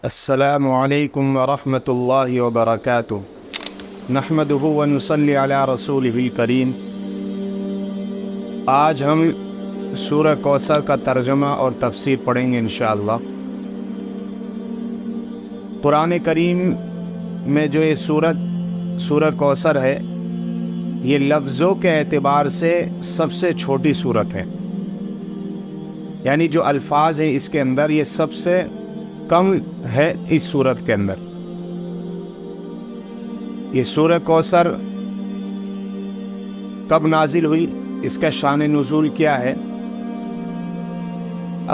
السلام علیکم ورحمۃ اللہ وبرکاتہ نحمدہ ونصلی علی رسولہ الکریم۔ آج ہم سورہ کوثر کا ترجمہ اور تفسیر پڑھیں گے انشاءاللہ۔ قرآن کریم میں جو یہ سورہ کوثر ہے، یہ لفظوں کے اعتبار سے سب سے چھوٹی سورت ہے، یعنی جو الفاظ ہیں اس کے اندر یہ سب سے کم ہے اس سورت کے اندر۔ یہ سورہ کوثر کب نازل ہوئی، اس کا شان نزول کیا ہے؟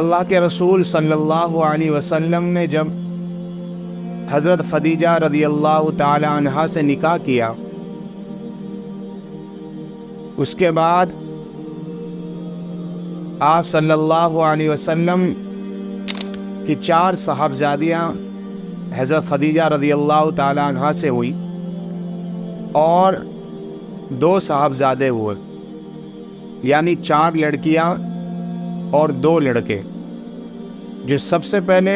اللہ کے رسول صلی اللہ علیہ وسلم نے جب حضرت خدیجہ رضی اللہ تعالی عنہا سے نکاح کیا، اس کے بعد آپ صلی اللہ علیہ وسلم کی 4 صاحبزادیاں حضرت خدیجہ رضی اللہ تعالی عنہا سے ہوئی اور 2 صاحبزادے ہوئے، یعنی 4 لڑکیاں اور 2 لڑکے۔ جو سب سے پہلے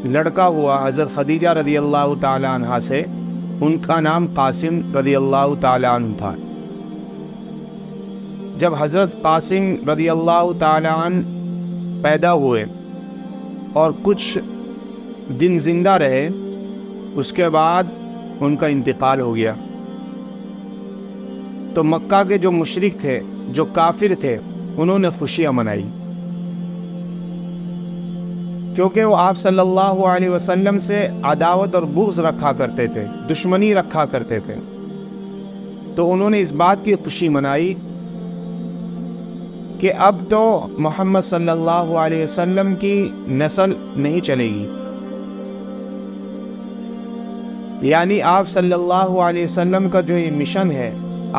لڑکا ہوا حضرت خدیجہ رضی اللہ تعالی عنہا سے، ان کا نام قاسم رضی اللہ تعالی عنہ تھا۔ جب حضرت قاسم رضی اللہ تعالی عنہ پیدا ہوئے اور کچھ دن زندہ رہے، اس کے بعد ان کا انتقال ہو گیا۔ تو مکہ کے جو مشرک تھے، جو کافر تھے، انہوں نے خوشیاں منائی، کیونکہ وہ آپ صلی اللہ علیہ وسلم سے عداوت اور بغض رکھا کرتے تھے، دشمنی رکھا کرتے تھے۔ تو انہوں نے اس بات کی خوشی منائی کہ اب تو محمد صلی اللہ علیہ وسلم کی نسل نہیں چلے گی، یعنی آپ صلی اللہ علیہ وسلم کا جو یہ مشن ہے،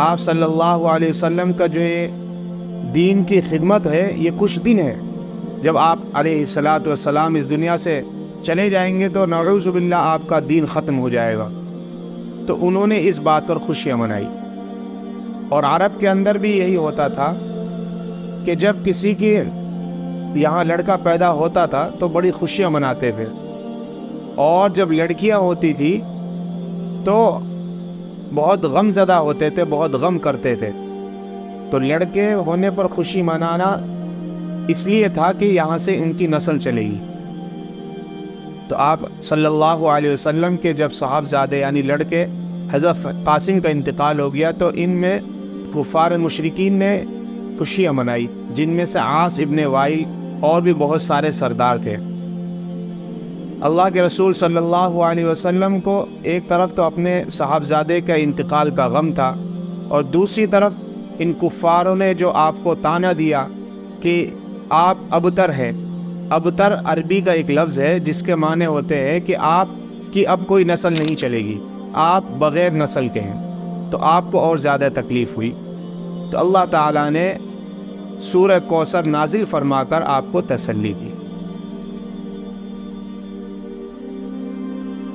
آپ صلی اللہ علیہ وسلم کا جو یہ دین کی خدمت ہے، یہ کچھ دن ہے۔ جب آپ علیہ الصلاۃ والسلام اس دنیا سے چلے جائیں گے تو نعوذ باللہ آپ کا دین ختم ہو جائے گا۔ تو انہوں نے اس بات پر خوشیاں منائی۔ اور عرب کے اندر بھی یہی ہوتا تھا کہ جب کسی کی یہاں لڑکا پیدا ہوتا تھا تو بڑی خوشیاں مناتے تھے، اور جب لڑکیاں ہوتی تھی تو بہت غم زدہ ہوتے تھے، بہت غم کرتے تھے۔ تو لڑکے ہونے پر خوشی منانا اس لیے تھا کہ یہاں سے ان کی نسل چلے گی۔ تو آپ صلی اللہ علیہ وسلم کے جب صاحبزادے یعنی لڑکے حضرت قاسم کا انتقال ہو گیا، تو ان میں کفار مشرکین نے خوشیاں منائی، جن میں سے عاص ابن وائل اور بھی بہت سارے سردار تھے۔ اللہ کے رسول صلی اللہ علیہ وسلم کو ایک طرف تو اپنے صاحبزادے کا انتقال کا غم تھا، اور دوسری طرف ان کفاروں نے جو آپ کو طعنہ دیا کہ آپ ابتر ہیں۔ ابتر عربی کا ایک لفظ ہے جس کے معنی ہوتے ہیں کہ آپ کی اب کوئی نسل نہیں چلے گی، آپ بغیر نسل کے ہیں۔ تو آپ کو اور زیادہ تکلیف ہوئی۔ تو اللہ تعالیٰ نے سورہ کوثر نازل فرما کر آپ کو تسلی دی۔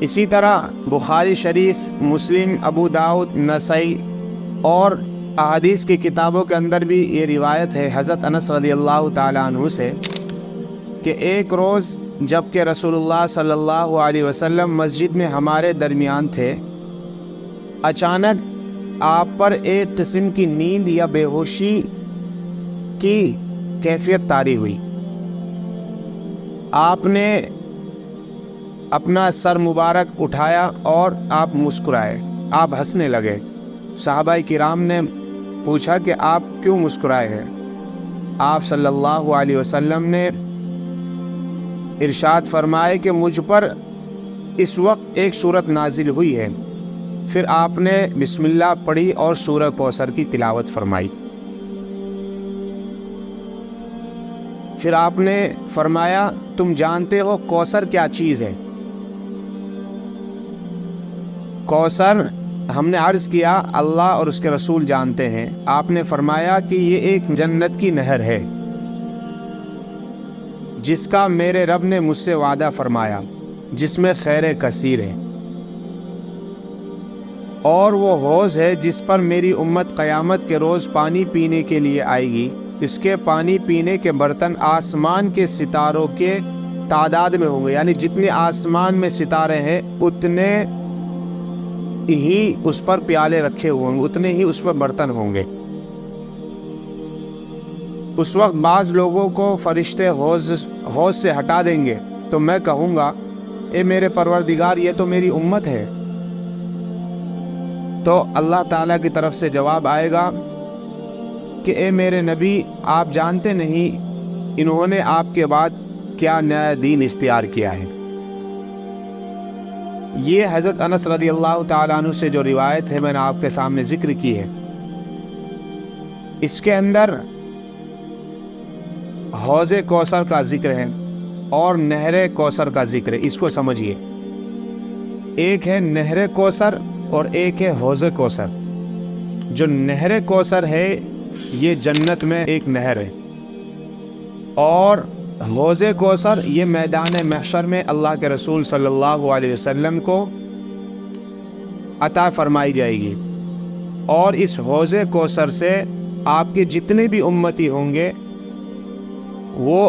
اسی طرح بخاری شریف، مسلم، ابو داؤد، نسائی اور احادیث کی کتابوں کے اندر بھی یہ روایت ہے حضرت انس رضی اللہ تعالیٰ عنہ سے کہ ایک روز جب کہ رسول اللہ صلی اللہ علیہ وسلم مسجد میں ہمارے درمیان تھے، اچانک آپ پر ایک قسم کی نیند یا بے ہوشی کی کیفیت طاری ہوئی۔ آپ نے اپنا سر مبارک اٹھایا اور آپ مسکرائے، آپ ہنسنے لگے۔ صحابہ کرام نے پوچھا کہ آپ کیوں مسکرائے ہیں؟ آپ صلی اللہ علیہ وسلم نے ارشاد فرمائے کہ مجھ پر اس وقت ایک سورت نازل ہوئی ہے۔ پھر آپ نے بسم اللہ پڑھی اور سورہ کوثر کی تلاوت فرمائی۔ پھر آپ نے فرمایا تم جانتے ہو کوثر کیا چیز ہے؟ کوثر ہم نے عرض کیا اللہ اور اس کے رسول جانتے ہیں۔ آپ نے فرمایا کہ یہ ایک جنت کی نہر ہے جس کا میرے رب نے مجھ سے وعدہ فرمایا، جس میں خیر کثیر ہے، اور وہ حوض ہے جس پر میری امت قیامت کے روز پانی پینے کے لیے آئے گی۔ اس کے پانی پینے کے برتن آسمان کے ستاروں کے تعداد میں ہوں گے، یعنی جتنے آسمان میں ستارے ہیں اتنے ہی اس پر پیالے رکھے ہوئے ہوں گے، اتنے ہی اس پر برتن ہوں گے۔ اس وقت بعض لوگوں کو فرشتے حوض سے ہٹا دیں گے تو میں کہوں گا اے میرے پروردگار یہ تو میری امت ہے، تو اللہ تعالیٰ کی طرف سے جواب آئے گا کہ اے میرے نبی آپ جانتے نہیں انہوں نے آپ کے بعد کیا نیا دین اختیار کیا ہے۔ یہ حضرت انس رضی اللہ تعالیٰ عنہ سے جو روایت ہے میں نے آپ کے سامنے ذکر کی ہے، اس کے اندر حوض کوثر کا ذکر ہے اور نہر کوثر کا ذکر ہے۔ اس کو سمجھیے، ایک ہے نہر کوثر اور ایک ہے حوض کوثر۔ جو نہر کوثر ہے یہ جنت میں ایک نہر ہے، اور حوض کوثر یہ میدان محشر میں اللہ کے رسول صلی اللہ علیہ وسلم کو عطا فرمائی جائے گی، اور اس حوض کوثر سے آپ کے جتنے بھی امتی ہوں گے وہ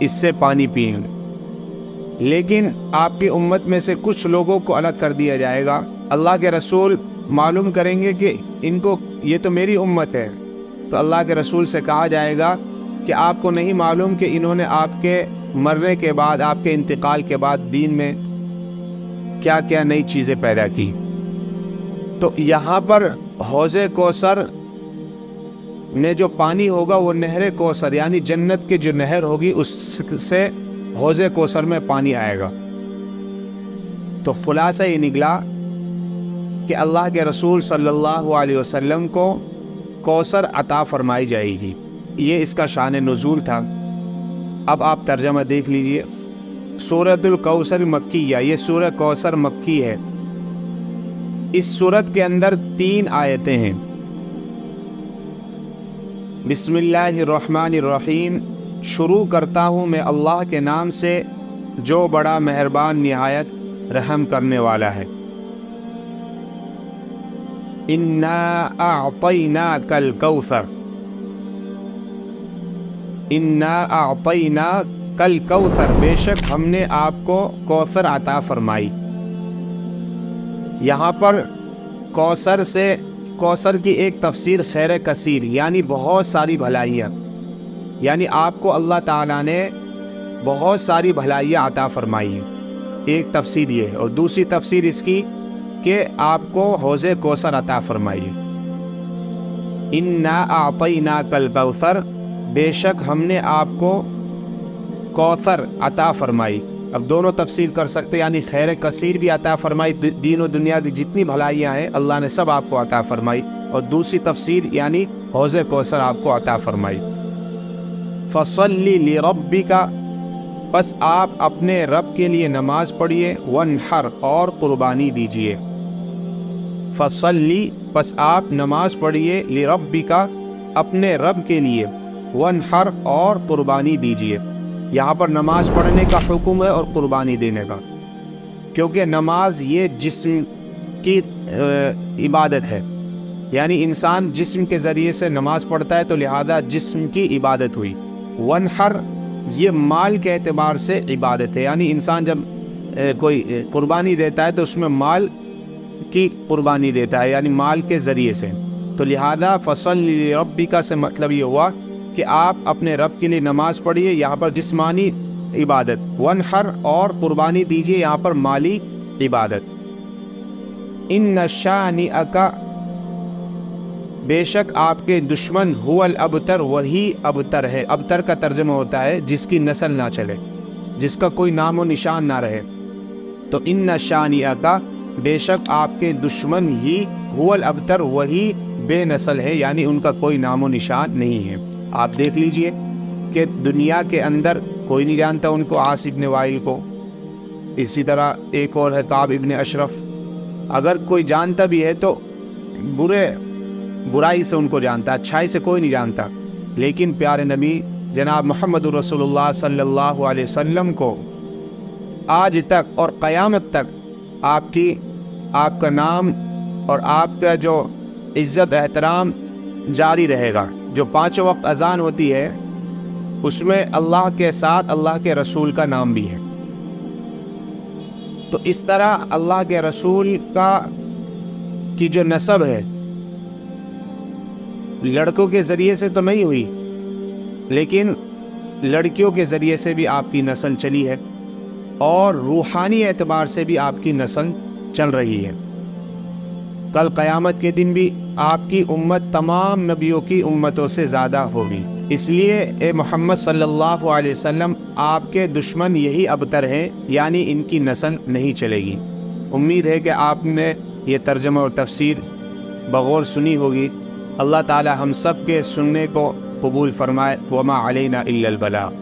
اس سے پانی پئیں گے، لیکن آپ کی امت میں سے کچھ لوگوں کو الگ کر دیا جائے گا۔ اللہ کے رسول معلوم کریں گے کہ ان کو یہ تو میری امت ہے، تو اللہ کے رسول سے کہا جائے گا کہ آپ کو نہیں معلوم کہ انہوں نے آپ کے مرنے کے بعد، آپ کے انتقال کے بعد دین میں کیا کیا نئی چیزیں پیدا کی۔ تو یہاں پر حوض کوثر میں جو پانی ہوگا وہ نہر کوثر یعنی جنت کی جو نہر ہوگی اس سے حوض کوثر میں پانی آئے گا۔ تو خلاصہ یہ نکلا کہ اللہ کے رسول صلی اللہ علیہ وسلم کو کوثر عطا فرمائی جائے گی۔ یہ اس کا شان نزول تھا۔ اب آپ ترجمہ دیکھ لیجئے۔ سورۃ الکوثر مکیہ، یہ سورہ کوثر مکی ہے۔ اس سورت کے اندر 3 آیتیں ہیں۔ بسم اللہ الرحمن الرحیم، شروع کرتا ہوں میں اللہ کے نام سے جو بڑا مہربان نہایت رحم کرنے والا ہے۔ انا اعطیناک الکوثر، انا اعطیناک الکوثر، بے شک ہم نے آپ کو کوثر عطا فرمائی۔ یہاں پر کوثر کی ایک تفسیر خیر کثیر یعنی بہت ساری بھلائیاں، یعنی آپ کو اللہ تعالیٰ نے بہت ساری بھلائیاں عطا فرمائی ہیں، ایک تفسیر یہ ہے، اور دوسری تفسیر اس کی کہ آپ کو حوض کوثر عطا فرمائی ہے۔ انا اعطیناک الکوثر، بے شک ہم نے آپ کو کوثر عطا فرمائی۔ اب دونوں تفسیر کر سکتے، یعنی خیر کثیر بھی عطا فرمائی، دین و دنیا کی جتنی بھلائیاں ہیں اللہ نے سب آپ کو عطا فرمائی، اور دوسری تفسیر یعنی حوض کوثر آپ کو عطا فرمائی۔ فصلی لربک، پس آپ اپنے رب کے لیے نماز پڑھیے، وانحر، اور قربانی دیجیے۔ فصلی، پس آپ نماز پڑھیے، لربک، اپنے رب کے لیے، وانحر، اور قربانی دیجیے۔ یہاں پر نماز پڑھنے کا حکم ہے اور قربانی دینے کا، کیونکہ نماز یہ جسم کی عبادت ہے، یعنی انسان جسم کے ذریعے سے نماز پڑھتا ہے تو لہذا جسم کی عبادت ہوئی۔ وانحر، یہ مال کے اعتبار سے عبادت ہے، یعنی انسان جب کوئی قربانی دیتا ہے تو اس میں مال کی قربانی دیتا ہے، یعنی مال کے ذریعے سے، تو لہذا فصلی لربک سے مطلب یہ ہوا کہ آپ اپنے رب کے لیے نماز پڑھیے، یہاں پر جسمانی عبادت، وانحر، اور قربانی دیجیے، یہاں پر مالی عبادت۔ ان شانئک، بے شک آپ کے دشمن، هو الابتر، وہی ابتر ہے۔ ابتر کا ترجمہ ہوتا ہے جس کی نسل نہ چلے، جس کا کوئی نام و نشان نہ رہے۔ تو ان شانئک، بے شک آپ کے دشمن ہی، هو الابتر، وہی بے نسل ہے، یعنی ان کا کوئی نام و نشان نہیں ہے۔ آپ دیکھ لیجئے کہ دنیا کے اندر کوئی نہیں جانتا ان کو، عاص ابن وائل کو، اسی طرح ایک اور ہے کعب ابن اشرف، اگر کوئی جانتا بھی ہے تو برائی سے ان کو جانتا، اچھائی سے کوئی نہیں جانتا۔ لیکن پیارے نبی جناب محمد رسول اللہ صلی اللہ علیہ وسلم کو آج تک اور قیامت تک آپ کا نام اور آپ کا جو عزت احترام جاری رہے گا۔ جو 5 وقت اذان ہوتی ہے اس میں اللہ کے ساتھ اللہ کے رسول کا نام بھی ہے۔ تو اس طرح اللہ کے رسول کی جو نسب ہے لڑکوں کے ذریعے سے تو نہیں ہوئی، لیکن لڑکیوں کے ذریعے سے بھی آپ کی نسل چلی ہے، اور روحانی اعتبار سے بھی آپ کی نسل چل رہی ہے۔ کل قیامت کے دن بھی آپ کی امت تمام نبیوں کی امتوں سے زیادہ ہوگی۔ اس لیے اے محمد صلی اللہ علیہ وسلم، آپ کے دشمن یہی ابتر ہیں، یعنی ان کی نسل نہیں چلے گی۔ امید ہے کہ آپ نے یہ ترجمہ اور تفسیر بغور سنی ہوگی۔ اللہ تعالی ہم سب کے سننے کو قبول فرمائے۔ وما علینا الا البلاغ۔